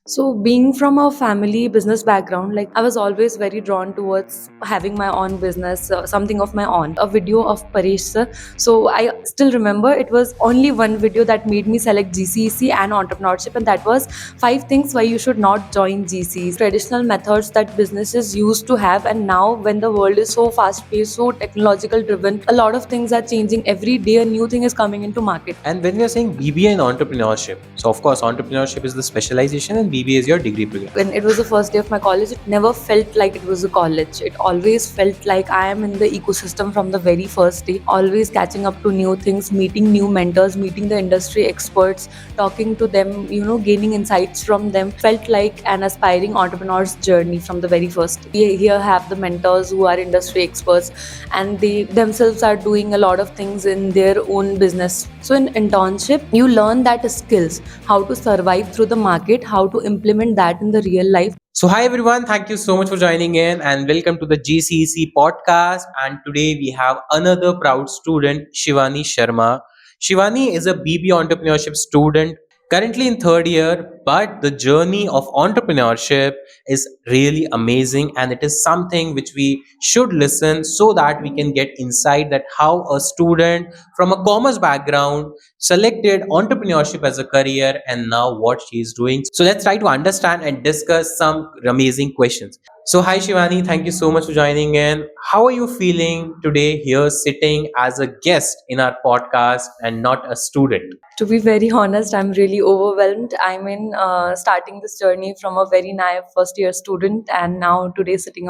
So, being from a family business background, like I was always very drawn towards having my own business, something of my own. A video of Paresh sir. So, I still remember it was only one video that made me select GCEC and entrepreneurship, and that was 5 things why you should not join GCs. Traditional methods that businesses used to have, and now when the world is so fast paced, so technological driven, a lot of things are changing every day. A new thing is coming into market. And when we are saying BBA in entrepreneurship, so of course entrepreneurship is the specialization and BBA is your degree program. When it was the first day of my college, it never felt like it was a college. It always felt like I am in the ecosystem from the very first day, always catching up to new things, meeting new mentors, meeting the industry experts, talking to them, gaining insights from them. Felt like an aspiring entrepreneur's journey from the very first day. We here have the mentors who are industry experts, and they themselves are doing a lot of things in their own business. So in internship, you learn that skills, how to survive through the market, how to implement that in the real life. So hi everyone, thank you so much for joining in and welcome to the GCEC podcast. And today we have another proud student, Siwani Sharma. Shivani is a BBA entrepreneurship student currently in third year, but the journey of entrepreneurship is really amazing and it is something which we should listen so that we can get insight that how a student from a commerce background selected entrepreneurship as a career and now what she is doing. So let's try to understand and discuss some amazing questions. So hi Shivani, thank you so much for joining in. How are you feeling today here sitting as a guest in our podcast and not a student? To be very honest, I'm really overwhelmed. I'm in starting this journey from a very naive first year student, and now today sitting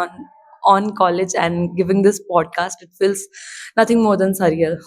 on college and giving this podcast. It feels nothing more than surreal.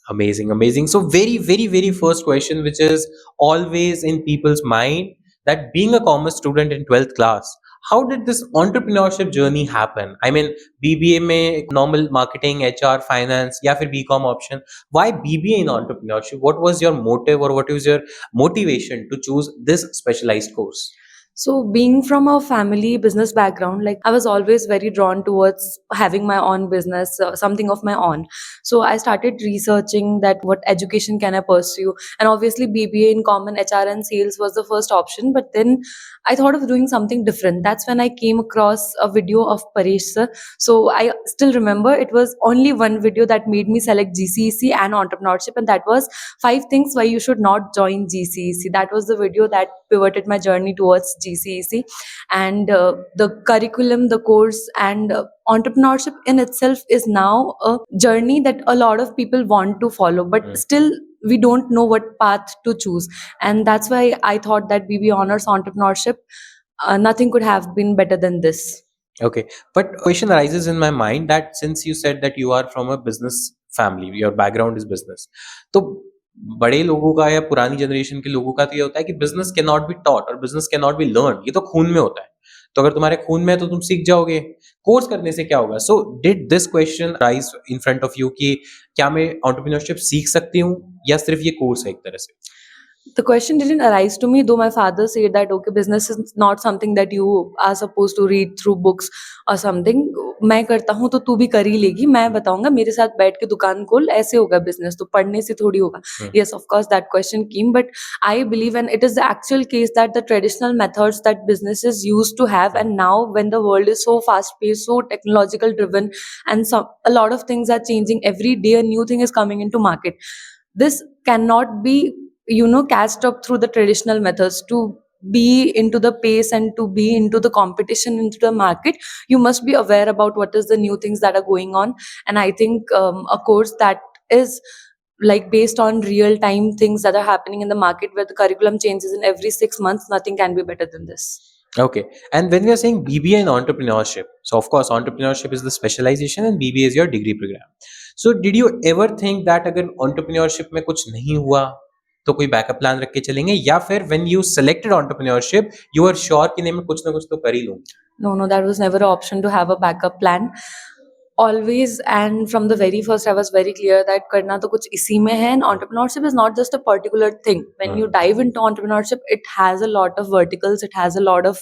Amazing, amazing. So very first question, which is always in people's mind, that being a commerce student in 12th class, how did this entrepreneurship journey happen? I mean, BBA में normal marketing, HR, finance, या फिर BCom option. Why BBA in entrepreneurship? What was your motive or what was your motivation to choose this specialized course? So, being from a family business background, like I was always very drawn towards having my own business, something of my own. So, I started researching that what education can I pursue, and obviously BBA in common HR and sales was the first option. But then I thought of doing something different. That's when I came across a video of Paresh sir. So, I still remember it was only one video that made me select GCEC and entrepreneurship, and that was 5 things why you should not join GCEC. That was the video that pivoted my journey towards GCEC, and the curriculum, the course, and entrepreneurship in itself is now a journey that a lot of people want to follow, but still we don't know what path to choose, and that's why I thought that BB honors entrepreneurship. Nothing could have been better than this. Okay, but a question arises in my mind that since you said that you are from a business family, your background is business, तो बड़े लोगों का या पुरानी generation के लोगों का तो ये होता है कि business can not be taught और business can not be learn, ये तो खून में होता है. तो अगर तुम्हारे खून में है तो तुम सीख जाओगे, कोर्स करने से क्या होगा? So did this question rise in front of you कि क्या मैं एंटरप्रेन्योरशिप सीख सकती हूँ या सिर्फ ये कोर्स है एक तरह से? The question didn't arise to me, though my father said that okay, business is not something that you are supposed to read through books or something. मैं करता हूँ तो तू भी कर ही लेगी, मैं बताऊंगा, मेरे साथ बैठ के दुकान खोल, ऐसे होगा बिजनेस, तो पढ़ने से थोड़ी होगा. Yes, of course that question came, but I believe, and it is the actual case, that the traditional methods that businesses used to have, and now when the world is so fast paced, so technological driven, and a lot of things are changing every day, a new thing is coming into market. This cannot be catched up through the traditional methods. To be into the pace and to be into the competition, into the market, you must be aware about what is the new things that are going on. And I think a course that is like based on real time things that are happening in the market, where the curriculum changes in every 6 months, nothing can be better than this. Okay. And when we are saying BBA in entrepreneurship, so of course entrepreneurship is the specialization and BBA is your degree program. So did you ever think that अगर entrepreneurship में कुछ नहीं हुआ तो कोई backup plan रख के चलेंगे, या फिर when you selected entrepreneurship you were sure कि नहीं मैं कुछ ना कुछ तो कर ही लूंगी? No, that was never an option to have a backup plan. Always, and from the very first, I was very clear that करना तो कुछ इसी में है. And entrepreneurship is not just a particular thing. When you dive into entrepreneurship, it has a lot of verticals. It has a lot of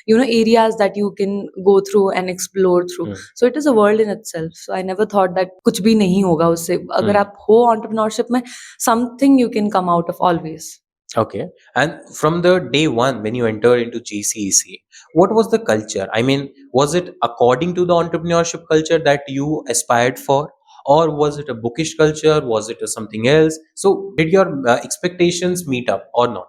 areas that you can go through and explore through. So it is a world in itself. So I never thought that कुछ भी नहीं होगा उससे. अगर आप हो entrepreneurship में, something you can come out of always. Okay. And from the day one, when you entered into GCEC, what was the culture? I mean, was it according to the entrepreneurship culture that you aspired for? Or was it a bookish culture? Was it a something else? So, did your expectations meet up or not?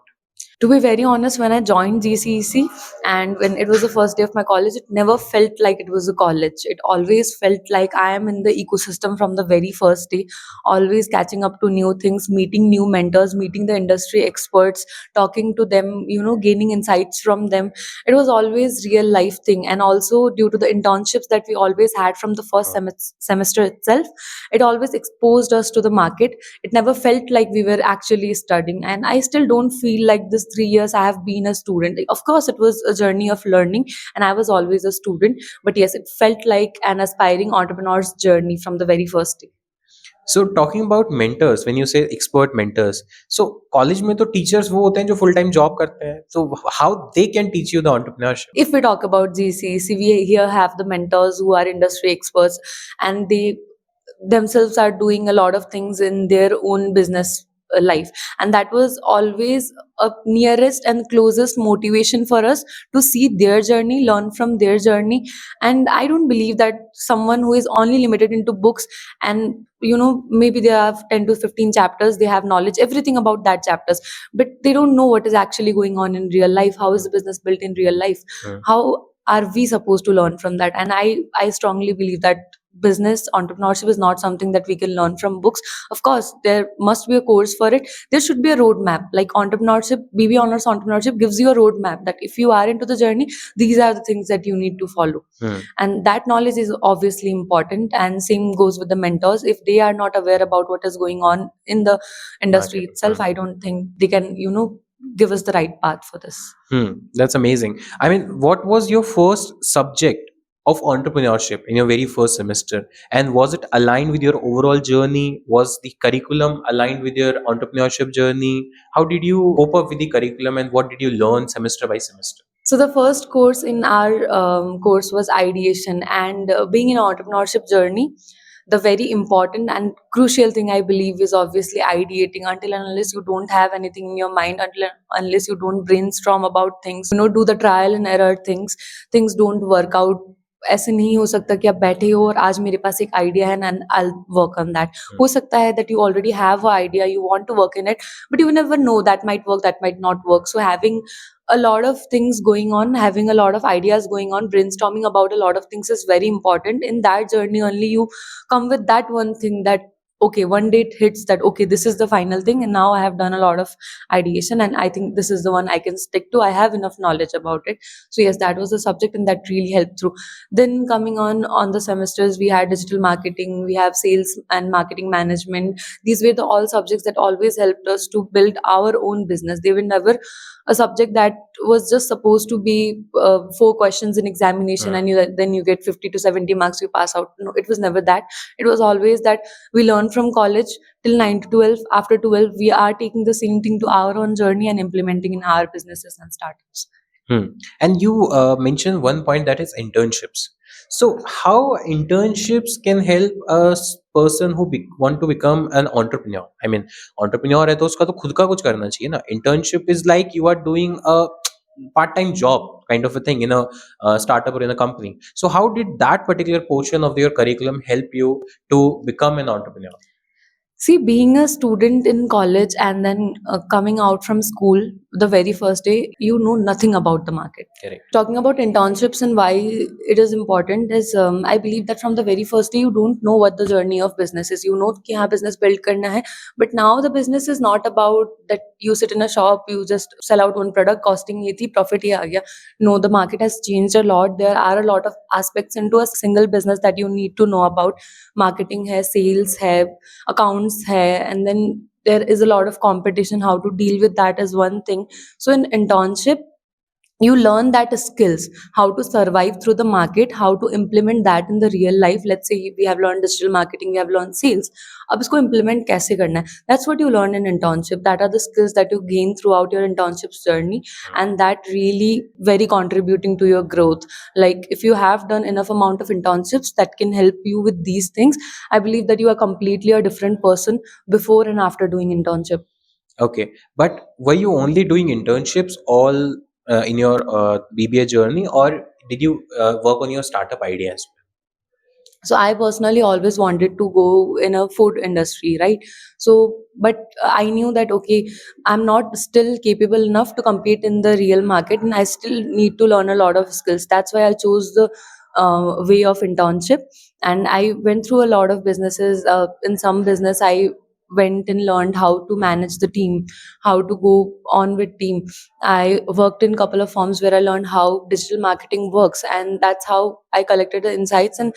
To be very honest, when I joined GCEC and when it was the first day of my college, it never felt like it was a college. It always felt like I am in the ecosystem from the very first day, always catching up to new things, meeting new mentors, meeting the industry experts, talking to them, gaining insights from them. It was always real life thing. And also due to the internships that we always had from the first semester itself, it always exposed us to the market. It never felt like we were actually studying, and I still don't feel like this 3 years I have been a student. Of course it was a journey of learning, and I was always a student, but yes, it felt like an aspiring entrepreneur's journey from the very first day. So talking about mentors, when you say expert mentors, so college में तो teachers वो होते हैं जो full time job करते हैं. So how they can teach you the entrepreneurship? If we talk about GCC, we here have the mentors who are industry experts, and they themselves are doing a lot of things in their own business life, and that was always a nearest and closest motivation for us to see their journey, learn from their journey. And I don't believe that someone who is only limited into books, and maybe they have 10 to 15 chapters, they have knowledge everything about that chapters, but they don't know what is actually going on in real life. How is the business built in real life? How are we supposed to learn from that? And I strongly believe that business entrepreneurship is not something that we can learn from books. Of course there must be a course for it. There should be a roadmap. Like entrepreneurship, BB honors entrepreneurship gives you a roadmap that if you are into the journey, these are the things that you need to follow. And that knowledge is obviously important, and same goes with the mentors. If they are not aware about what is going on in the industry Market. itself, I don't think they can give us the right path for this. That's amazing. I mean, what was your first subject of entrepreneurship in your very first semester? And was it aligned with your overall journey? Was the curriculum aligned with your entrepreneurship journey? How did you cope up with the curriculum and what did you learn semester by semester? So the first course in our course was ideation, and being in an entrepreneurship journey, the very important and crucial thing I believe is obviously ideating. Until and unless you don't have anything in your mind, until and unless you don't brainstorm about things, do the trial and error things don't work out. ऐसे नहीं हो सकता कि आप बैठे हो और आज मेरे पास एक आइडिया है and I work on that. हो सकता है that you already have an idea, you want to work in it, but you never know, that might work, that might not work. So having a lot of things going on, having a lot of ideas going on, brainstorming about a lot of things is very important. In that journey only you come with that one thing that okay, one day it hits that okay, this is the final thing, and now I have done a lot of ideation and I think this is the one I can stick to. I have enough knowledge about it. So yes, that was the subject and that really helped through. Then coming on the semesters, we had digital marketing, we have sales and marketing management. These were the all subjects that always helped us to build our own business. They were never a subject that was just supposed to be 4 questions in examination and then you get 50 to 70 marks, you pass out. No, it was never that. It was always that we learn from college till 9 to 12. After 12 we are taking the same thing to our own journey and implementing in our businesses and startups. And you mentioned one point, that is internships. So how internships can help a person who want to become an entrepreneur? I mean, entrepreneur है तो उसका तो खुद का कुछ करना चाहिए ना. Internship is like you are doing a part-time job kind of a thing in a startup or in a company. So how did that particular portion of your curriculum help you to become an entrepreneur? See, being a student in college and then coming out from school the very first day, you know nothing about the market. Correct. Talking about internships and why it is important is I believe that from the very first day you don't know what the journey of business is. You know कि हाँ business build करना है, but now the business is not about that you sit in a shop, you just sell out one product, costing ये थी, profit ये आ गया. No, the market has changed a lot. There are a lot of aspects into a single business that you need to know about. Marketing है, sales है, accounts है, and then there is a lot of competition. How to deal with that is one thing. So in internship you learn that skills, how to survive through the market, how to implement that in the real life. Let's say we have learned digital marketing, we have learned sales, अब इसको implement कैसे करना है, that's what you learn in internship. That are the skills that you gain throughout your internship journey, and that really very contributing to your growth. Like if you have done enough amount of internships that can help you with these things, I believe that you are completely a different person before and after doing internship. Okay, but were you only doing internships all in your BBA journey, or did you work on your startup ideas? So I personally always wanted to go in a food industry, right? So but I knew that okay, I'm not still capable enough to compete in the real market, and I still need to learn a lot of skills. That's why I chose the way of internship. And I went through a lot of businesses. In some business I went and learned how to manage the team, how to go on with team. I worked in couple of firms where I learned how digital marketing works, and that's how I collected the insights. And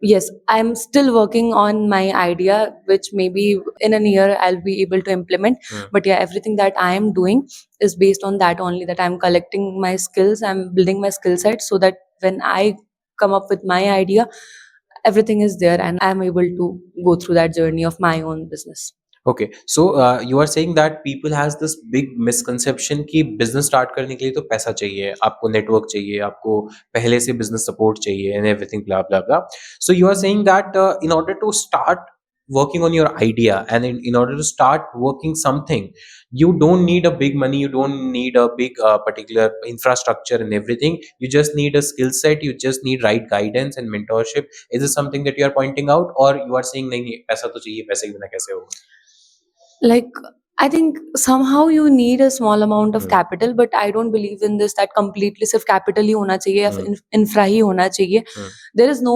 yes, I'm still working on my idea, which maybe in a year I'll be able to implement. Hmm. But yeah, everything that I am doing is based on that only, that I'm collecting my skills, I'm building my skill set, so that when I come up with my idea, everything is there and I'm able to go through that journey of my own business. Okay, so you are saying that people has this big misconception कि business start करने के लिए तो पैसा चाहिए, आपको network चाहिए, आपको पहले से business support चाहिए and everything blah blah blah. So you are saying that in order to start working on your idea and in order to start working something, you don't need a big money, you don't need a big particular infrastructure and everything. You just need a skill set, you just need right guidance and mentorship. Is this something that you are pointing out, or you are saying नहीं नहीं पैसा तो चाहिए, पैसे के बिना कैसे होगा? Like, I think somehow you need a small amount of Hmm. capital, but I don't believe in this that completely सिर्फ capital ही होना चाहिए या Hmm. फिर infra ही होना चाहिए. Hmm. There is no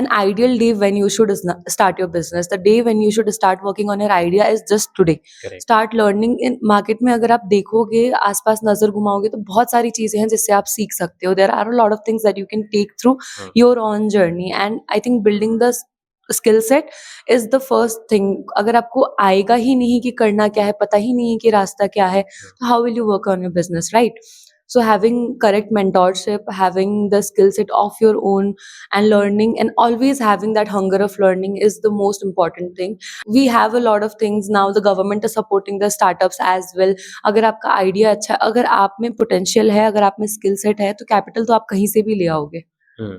an ideal day when you should start your business. The day when you should start working on your idea is just today. Correct. Start learning in market में. अगर आप देखोगे आसपास नजर घुमाओगे तो बहुत सारी चीजें हैं जिससे आप सीख सकते हो. There are a lot of things that you can take through Hmm. your own journey, and I think building the skill set is the first thing. अगर आपको आएगा ही नहीं कि करना क्या है, पता ही नहीं है कि रास्ता क्या है, तो how will you work on your business, right? So having correct mentorship, having the skill set of your own, and learning, and always having that hunger of learning is the most important thing. We have a lot of things now. The government is supporting the startups as well. अगर आपका idea अच्छा है, अगर आप में potential है, अगर आप में स्किल सेट है, तो कैपिटल तो आप कहीं से भी ले आओगे. Hmm.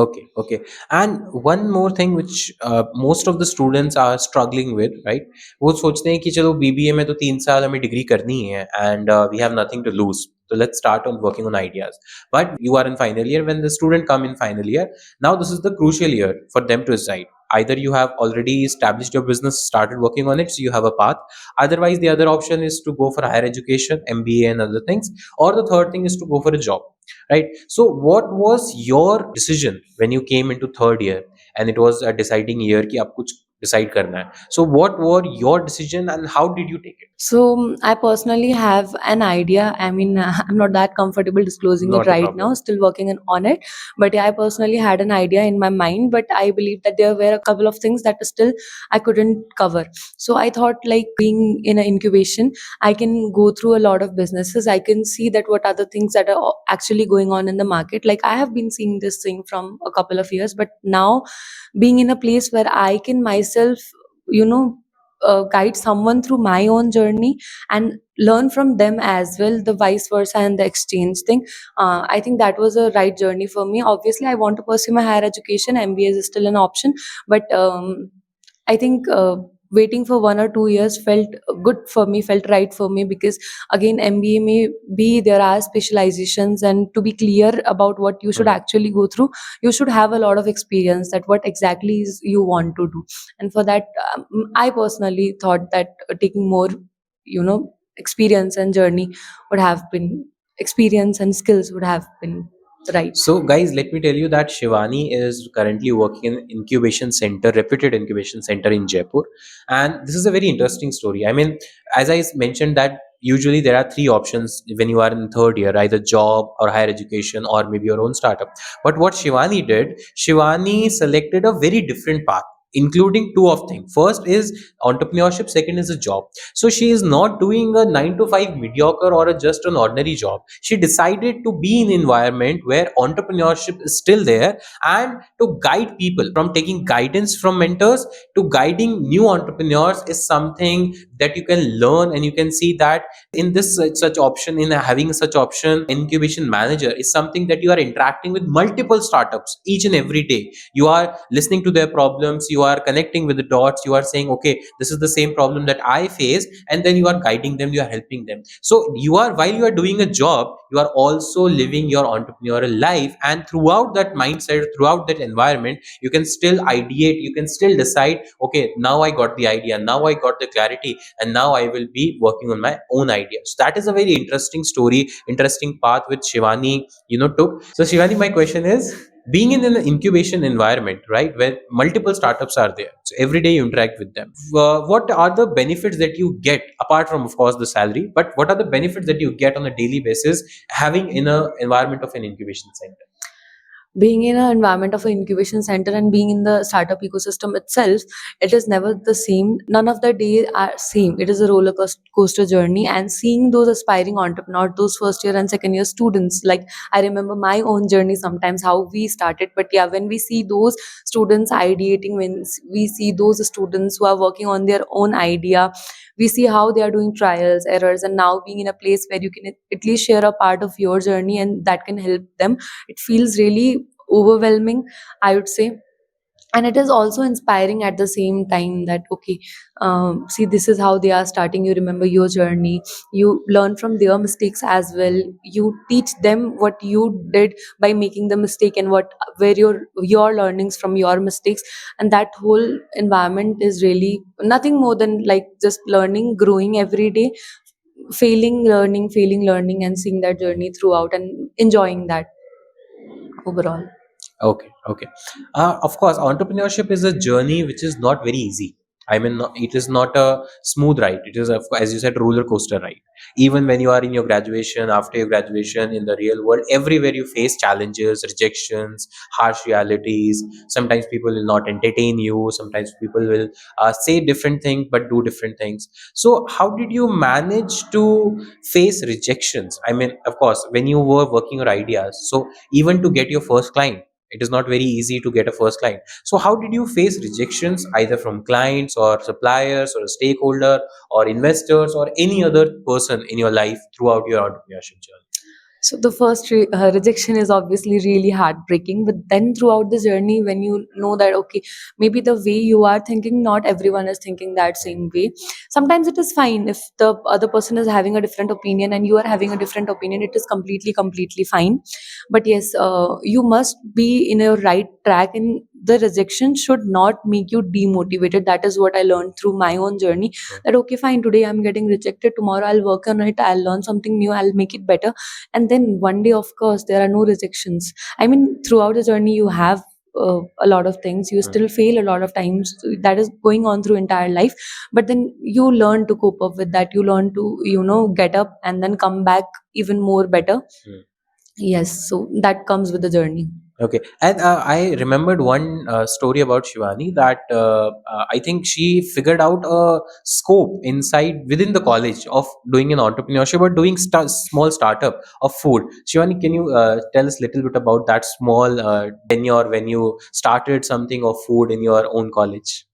Okay, okay. And one more thing which most of the students are struggling with, right? वो सोचते हैं कि चलो BBA में तो 3 साल हमें डिग्री करनी है and we have nothing to lose. So let's start on working on ideas. But you are in final year. When the student come in final year, now this is the crucial year for them to decide. Either you have already established your business, started working on it, so you have a path. Otherwise, the other option is to go for higher education, MBA and other things. Or the third thing is to go for a job, right? So what was your decision when you came into third year and it was a deciding year कि आप कुछ decide करना है? So what were your decision and how did you take it? So I personally have an idea. I mean, I'm not that comfortable disclosing it Not a right now. problem. Still working on it. But yeah, I personally had an idea in my mind. But I believe that there were a couple of things that still I couldn't cover. So I thought, like being in an incubation, I can go through a lot of businesses. I can see that what are the things that are actually going on in the market. Like I have been seeing this thing from a couple of years, but now being in a place where I can myself, you know, guide someone through my own journey and learn from them as well, the vice versa and the exchange thing. I think that was a right journey for me. Obviously I want to pursue my higher education. MBA is still an option, but I think waiting for 1 or 2 years felt good for me, felt right for me, because again MBA may be, there are specializations, and to be clear about what you should Hmm. actually go through, you should have a lot of experience that what exactly is you want to do. And for that, I personally thought that taking more, experience and journey would have been, experience and skills would have been right. So, guys, let me tell you that Shivani is currently working in incubation center, reputed incubation center in Jaipur, and this is a very interesting story. I mean, as I mentioned that usually there are three options when you are in third year, either job or higher education or maybe your own startup. But what Shivani did, Shivani selected a very different path, including two of things. First is entrepreneurship, second is a job. So she is not doing a 9 to 5 mediocre or just an ordinary job. She decided to be in an environment where entrepreneurship is still there and to guide people, from taking guidance from mentors to guiding new entrepreneurs, is something that you can learn. And you can see that in this such option, in having such option, incubation manager is something that you are interacting with multiple startups each and every day. You are listening to their problems, you are connecting with the dots, you are saying, okay, this is the same problem that I face, and then you are guiding them, you are helping them. So you are, while you are doing a job, you are also living your entrepreneurial life, and throughout that mindset, throughout that environment, you can still ideate, you can still decide, okay, now I got the idea, now I got the clarity, and now I will be working on my own ideas. That is a very interesting story, interesting path which Shivani, took. So Shivani, my question is, being in an incubation environment, right, where multiple startups are there, so every day you interact with them, what are the benefits that you get apart from, of course, the salary, but what are the benefits that you get on a daily basis having in a environment of an incubation center? Being in an environment of an incubation center and being in the startup ecosystem itself, it is never the same. None of the days are same. It is a coaster journey, and seeing those aspiring entrepreneurs, those first year and second year students, like I remember my own journey sometimes how we started. But yeah, when we see those students ideating, when we see those students who are working on their own idea, we see how they are doing trials, errors, and now being in a place where you can at least share a part of your journey and that can help them, it feels really overwhelming, I would say. And it is also inspiring at the same time that okay, see, this is how they are starting. You remember your journey, you learn from their mistakes as well, you teach them what you did by making the mistake, and what where your learnings from your mistakes. And that whole environment is really nothing more than like just learning, growing every day, failing learning, and seeing that journey throughout and enjoying that overall. Okay, okay. Of course, entrepreneurship is a journey which is not very easy. I mean, it is not a smooth ride. It is, as you said, roller coaster ride. Even when you are in your graduation, after your graduation, in the real world, everywhere you face challenges, rejections, harsh realities. Sometimes people will not entertain you. Sometimes people will say different things but do different things. So, how did you manage to face rejections? I mean, of course, when you were working your ideas, so even to get your first client, it is not very easy to get a first client. So how did you face rejections either from clients or suppliers or a stakeholder or investors or any other person in your life throughout your entrepreneurship journey? So the first rejection is obviously really heartbreaking, but then throughout the journey, when you know that okay, maybe the way you are thinking, not everyone is thinking that same way. Sometimes it is fine if the other person is having a different opinion and you are having a different opinion. It is completely fine. But yes, you must be in a right track, and the rejection should not make you demotivated. That is what I learned through my own journey. That okay, fine, today I'm getting rejected. Tomorrow I'll work on it. I'll learn something new. I'll make it better, and then one day, of course, there are no rejections. I mean, throughout the journey you have a lot of things, you still fail a lot of times. So that is going on through entire life, but then you learn to cope up with that. You learn to get up and then come back even more better. Yes, so that comes with the journey. Okay, and I remembered one story about Shivani that I think she figured out a scope inside within the college of doing an entrepreneurship or doing small startup of food. Shivani, can you tell us a little bit about that small tenure when you started something of food in your own college?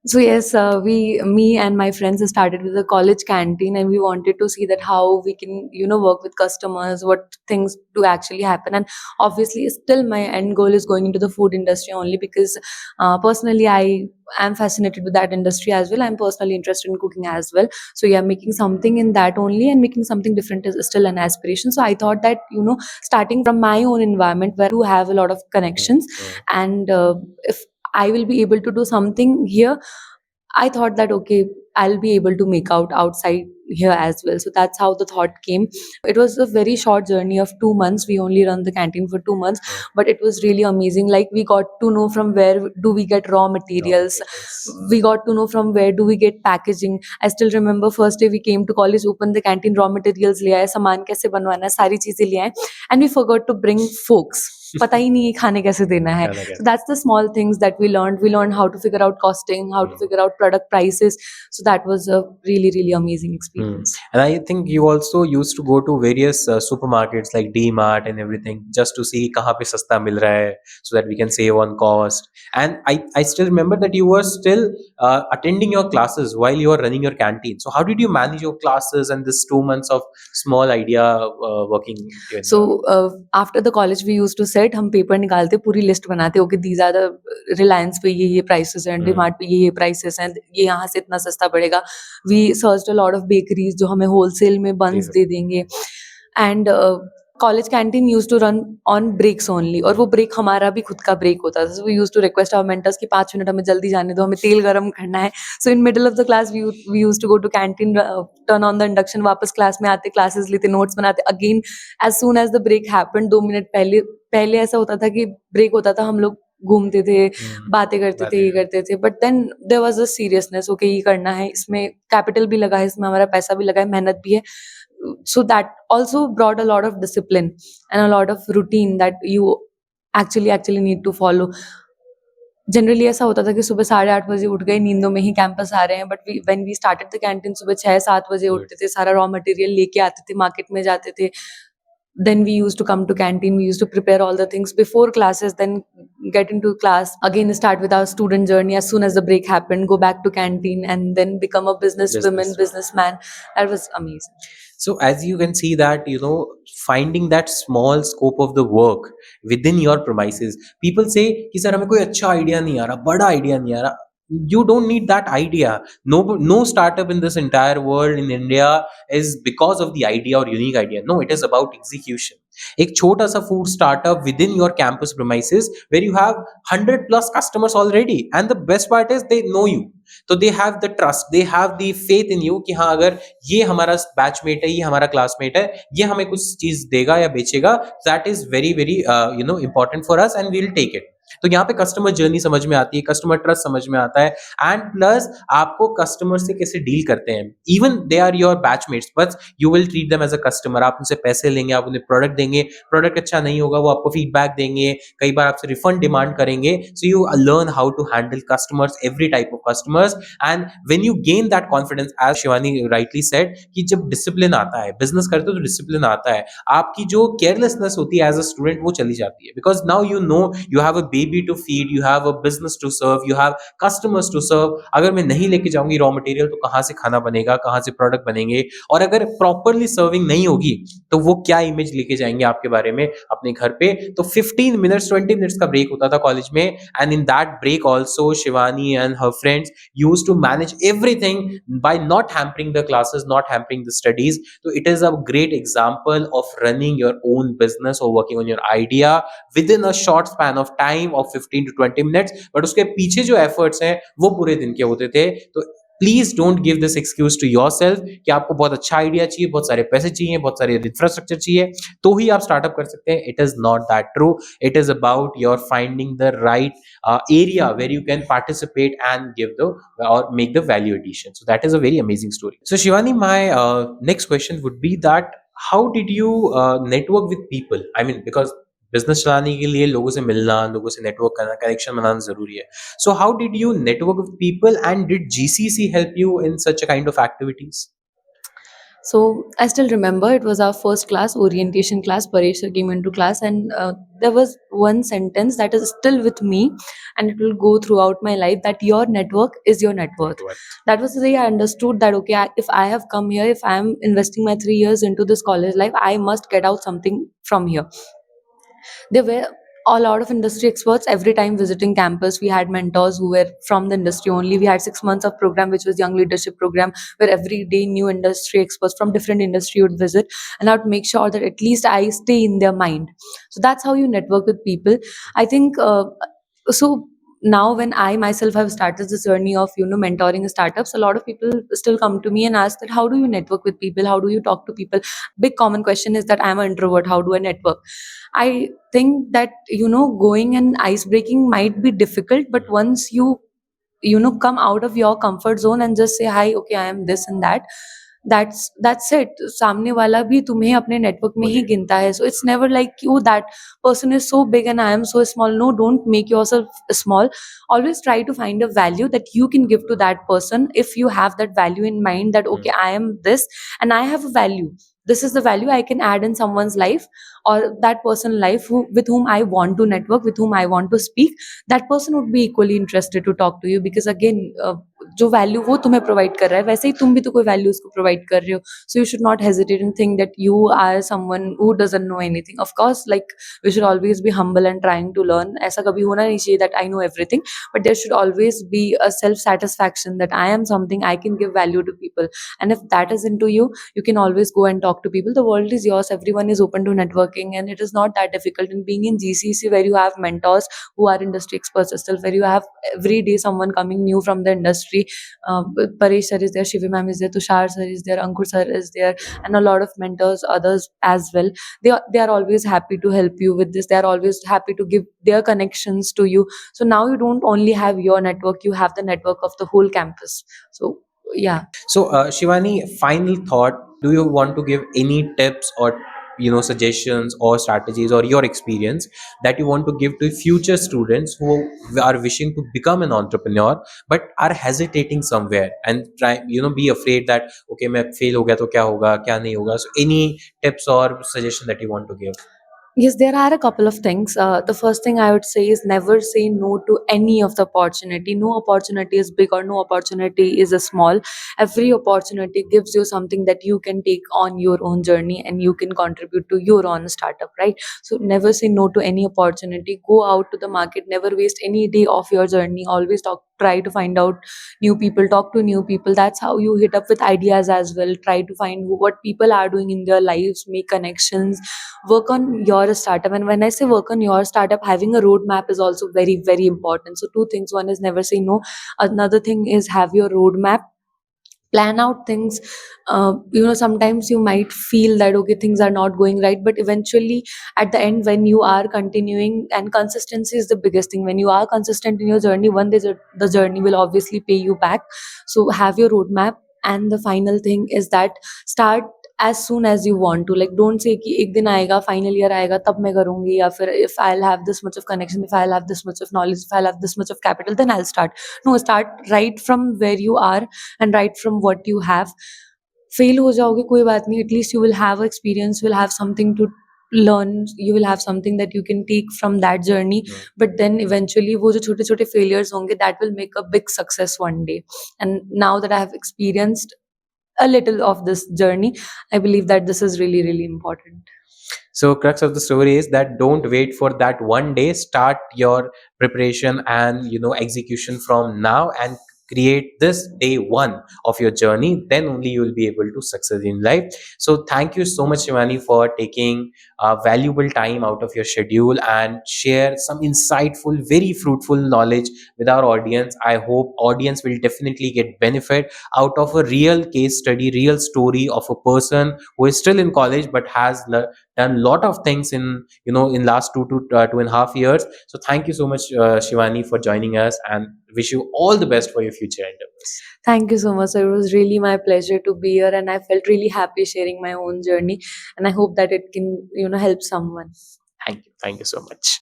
So yes, me and my friends started with a college canteen, and we wanted to see that how we can, work with customers, what things do actually happen. And obviously, still my end goal is going into the food industry only because personally I am fascinated with that industry as well. I'm personally interested in cooking as well. So yeah, making something in that only and making something different is still an aspiration. So I thought that starting from my own environment where I do have a lot of connections, and if I will be able to do something here, I thought that okay, I'll be able to make out outside here as well. So that's how the thought came. It was a very short journey of 2 months. We only run the canteen for 2 months, but it was really amazing. Like we got to know from where do we get raw materials. We got to know from where do we get packaging. I still remember first day we came to college, opened the canteen, raw materials ले आए, सामान कैसे बनवाना है, सारी चीजें ले आए, and we forgot to bring forks. पता ही नहीं है खाने कैसे देना है. So that's the small things that we learned. We learned how to figure out costing, how to figure out product prices. So that was a really amazing experience. experience. And I think you also used to go to various supermarkets like D Mart and everything just to see कहाँ पे सस्ता मिल रहा है, so that we can save on cost. And I still remember that you were still attending your classes while you were running your canteen. So how did you manage your classes and this 2 months of small idea working in So after the college we used to sit, हम paper निकालते, पूरी list बनाते, okay these are the Reliance पे ये prices हैं, डिमार्ट पे ये prices हैं, ये यहाँ से इतना सस्ता पड़ेगा. We search a lot of bakeries जो हमें होलसेल में बंस दे देंगे. And college canteen use to run on breaks only, और वो ब्रेक हमारा भी खुद का ब्रेक होता था. So we use to request our mentors कि 5 मिनट हमें जल्दी जाने दो, हमें तेल गरम करना है. So in middle of the class we use to go to canteen, turn on the induction, वापस क्लास में आते, क्लासेस लेते, नोट्स बनाते. Again as soon as the break happened, 2 minute पहले पहले ऐसा होता था कि ब्रेक होता था, हम लोग घूमते थे, बातें करते थे, ये करते थे. But then there was a seriousness, okay ये करना है, इसमें कैपिटल भी लगा है, इसमें हमारा पैसा भी लगा है, मेहनत भी है. So that also brought a lot of discipline and a lot of routine that you actually need to follow. Generally ऐसा होता था कि सुबह 8:30 बजे उठ गए, नींदों में ही कैंपस आ रहे हैं. But when we started the canteen, सुबह 6-7 बजे उठते थे, सारा रॉ मटेरियल लेके आते थे, मार्केट में जाते थे. Then we used to come to canteen, we used to prepare all the things before classes, then get into class, again start with our student journey. As soon as the break happened, go back to canteen and then become a businesswoman, businessman. That was amazing. So as you can see that, you know, finding that small scope of the work within your premises. People say कि sir हमें कोई अच्छा idea नहीं आ रहा, बड़ा idea नहीं आ रहा. You don't need that idea. No startup in this entire world in India is because of the idea or unique idea. No, it is about execution. एक छोटा सा food startup within your campus premises where you have 100 plus customers already, and the best part is they know you. तो they have the trust, they have the faith in you कि हाँ अगर ये हमारा batchmate है, ये हमारा classmate है, ये हमें कुछ चीज देगा या बेचेगा, that is very very important for us and we'll take it. तो यहाँ पे कस्टमर जर्नी समझ में आती है, कस्टमर ट्रस्ट समझ में आता है, एंड प्लस आपको कस्टमर से कैसे डील करते हैं. Even they are your batchmates but you will treat them as a customer. आप उनसे पैसे लेंगे, आप उन्हें प्रोडक्ट देंगे, प्रोडक्ट अच्छा नहीं होगा वो आपको फीडबैक देंगे, कई बार आपसे रिफंड डिमांड करेंगे. So you learn how to handle customers, every type of customers. And when you gain that confidence, as Shivani rightly said, कि जब डिसिप्लिन आता है, बिजनेस करते हो तो डिसिप्लिन आता है, आपकी जो केयरलेसनेस होती है एज अ स्टूडेंट वो चली जाती है. Because now you know you have a baby to feed, you have a business to serve, you have customers to serve. अगर मैं नहीं लेके जाऊंगी रॉ मटेरियल तो कहाँ से खाना बनेगा, कहाँ से प्रोडक्ट बनेंगे, और अगर प्रॉपरली सर्विंग नहीं होगी तो वो क्या इमेज लेके जाएंगे आपके बारे में अपने घर पे. तो 15 मिनट्स 20 मिनट्स का ब्रेक होता था कॉलेज में, and in that break also Shivani and her friends use to manage everything by not hampering the classes, not hampering the studies. So it is a great example of running your own business or working on your idea within a short span of time of 15 to 20 minutes. But उसके पीछे जो efforts हैं वो पूरे दिन के होते थे. तो please don't give this excuse to yourself कि आपको बहुत अच्छा आइडिया चाहिए, बहुत सारे पैसे चाहिए, बहुत सारे इंफ्रास्ट्रक्चर चाहिए तो ही आप स्टार्टअप कर सकते हैं. It is not that true. It is about your finding the right area where you can participate and give the or make the value addition. So that is a very amazing story. So Shivani, my next question would be that how did you network with people? I mean, because business चलाने के लिए लोगों से मिलना, लोगों से network करना, connection बनाना जरूरी है. So how did you network with people and did GCC help you in such a kind of activities? So I still remember it was our first class, orientation class. Paresh sir came into class, and there was one sentence that is still with me, and it will go throughout my life, that your network is your net worth. That was the day I understood that okay, if I have come here, if I am investing my 3 years into this college life, I must get out something from here. There were a lot of industry experts every time visiting campus. We had mentors who were from the industry only. We had 6 months of program which was young leadership program, where every day new industry experts from different industry would visit, and I would make sure that at least I stay in their mind. So that's how you network with people, I think. So now when I myself have started this journey of mentoring startups, a lot of people still come to me and ask that how do you network with people, how do you talk to people. Big common question is that I'm an introvert, how do I network. I think that going and ice breaking might be difficult, but once you come out of your comfort zone and just say hi, okay, I am this and that, that's it. सामने वाला भी तुम्हें अपने network में ही गिनता है. So it's never like you that person is so big and I am so small. No, don't make yourself small. Always try to find a value that you can give to that person. If you have that value in mind that okay, I am this and I have a value, this is the value I can add in someone's life or that person life with whom I want to network, with whom I want to speak, that person would be equally interested to talk to you. Because again, जो value वो तुम्हें provide कर रहा है वैसे ही तुम भी तो कोई वैल्यू उसको प्रोवाइड कर रहे हो. So you should not hesitate and think that you are someone who doesn't know anything. Of course like we should always be humble and trying to learn. ऐसा कभी होना नहीं चाहिए that I know everything, but there should always be a self satisfaction that I am something, I can give value to people. And if that is into you, you can always go and talk to people. The world is yours, everyone is open to networking, and it is not that difficult. And being in GCC where you have mentors who are industry experts still, where you have every day someone coming new from the industry, Paresh sir is there, Shivi ma'am is there, Tushar sir is there, Ankur sir is there, and a lot of mentors others as well. They are always happy to help you with this. They are always happy to give their connections to you. So now you don't only have your network, you have the network of the whole campus. So yeah. So, Shivani, final thought. Do you want to give any tips or suggestions or strategies or your experience that you want to give to future students who are wishing to become an entrepreneur but are hesitating somewhere and try be afraid that okay, मैं fail हो गया तो क्या होगा, क्या नहीं होगा? So, any tips or suggestion that you want to give? Yes, there are a couple of things. The first thing I would say is never say no to any of the opportunity. No opportunity is big or no opportunity is a small. Every opportunity gives you something that you can take on your own journey and you can contribute to your own startup, right? So never say no to any opportunity. Go out to the market. Never waste any day of your journey. Always try to find out new people, talk to new people. That's how you hit up with ideas as well. Try to find what people are doing in their lives, make connections, work on your startup. And when I say work on your startup, having a roadmap is also very very important. So two things: one is never say no, another thing is have your roadmap, plan out things. Sometimes you might feel that okay, things are not going right, but eventually at the end, when you are continuing, and consistency is the biggest thing, when you are consistent in your journey, one day the journey will obviously pay you back. So have your roadmap. And the final thing is that start as soon as you want to. Like don't say कि एक दिन आएगा, final year आएगा तब मैं करूँगी, या फिर if I'll have this much of connection, if I'll have this much of knowledge, if I'll have this much of capital, then I'll start. No, start right from where you are and right from what you have. Fail हो जाओगे कोई बात नहीं, at least you will have experience, you will have something to learn, you will have something that you can take from that journey. But then eventually वो जो छोटे छोटे failures होंगे, that will make a big success one day. And now that I have experienced a little of this journey, I believe that this is really really important. So, crux of the story is that don't wait for that one day. Start your preparation and execution from now, and create this day one of your journey. Then only you will be able to succeed in life. So, thank you so much, Shivani, for taking valuable time out of your schedule and share some insightful, very fruitful knowledge with our audience. I hope audience will definitely get benefit out of a real case study, real story of a person who is still in college but has done a lot of things in last 2.5 years. So thank you so much, Shivani, for joining us, and wish you all the best for your future endeavors. Thank you so much, sir. It was really my pleasure to be here, and I felt really happy sharing my own journey, and I hope that it can help someone. Thank you so much.